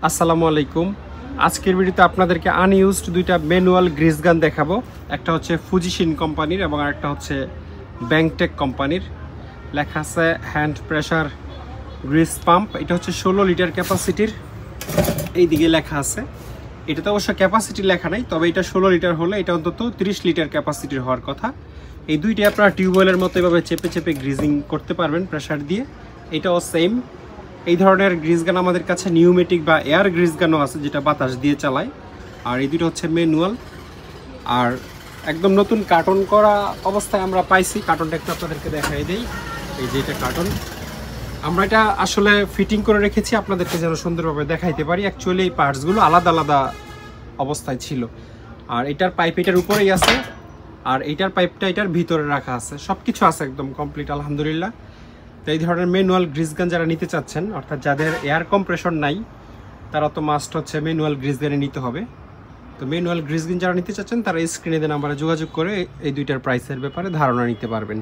আসসালামু আলাইকুম। আজকের ভিডিওতে আপনাদেরকে আনইউজড দুইটা ম্যানুয়াল গ্রিস গান দেখাবো। একটা হচ্ছে ফুজিশিন কোম্পানির এবং আরেকটা হচ্ছে ব্যাংটেক কোম্পানির। লেখা আছে হ্যান্ড প্রেসার গ্রিস পাম্প। এটা হচ্ছে 16 লিটার ক্যাপাসিটির। এই দিকে লেখা আছে। এটাতে অবশ্য ক্যাপাসিটি লেখা নাই, তবে এটা 16 লিটার হলে এটা অন্তত 30 লিটার ক্যাপাসিটির হওয়ার কথা। এই দুইটি আপনারা টিউবওয়েলের মতো এভাবে চেপে চেপে গ্রিজিং করতে পারবেন প্রেসার দিয়ে। এটাও সেম। এই ধরনের গ্রিস গান আমাদের কাছে নিউমেটিক বা এয়ার গ্রিস গানও আছে, যেটা বাতাস দিয়ে চালায়। আর এই দুটো হচ্ছে ম্যানুয়াল। আর একদম নতুন কার্টন করা অবস্থায় আমরা পাইছি। কার্টনটা একটু আপনাদেরকে দেখাই দেই। এই যে এটা কার্টন, আমরা এটা আসলে ফিটিং করে রেখেছি আপনাদেরকে যেন সুন্দরভাবে দেখাইতে পারি। অ্যাকচুয়ালি এই পার্টসগুলো আলাদা আলাদা অবস্থায় ছিল। আর এটার পাইপ এটার উপরেই আছে, আর এইটার পাইপটা এটার ভিতরে রাখা আছে। সব কিছু আছে একদম কমপ্লিট, আলহামদুলিল্লাহ। তো এই ধরনের ম্যানুয়াল গ্রিস গান যারা নিতে চাচ্ছেন, অর্থাৎ যাদের এয়ার কম্প্রেশন নাই, তারা তো মাস্ট হচ্ছে ম্যানুয়াল গ্রিস গানে নিতে হবে। তো ম্যানুয়াল গ্রিস গান যারা নিতে চাচ্ছেন, তারা স্ক্রিনে দেওয়া নাম্বারে যোগাযোগ করে এই দুইটার প্রাইসের ব্যাপারে ধারণা নিতে পারবেন।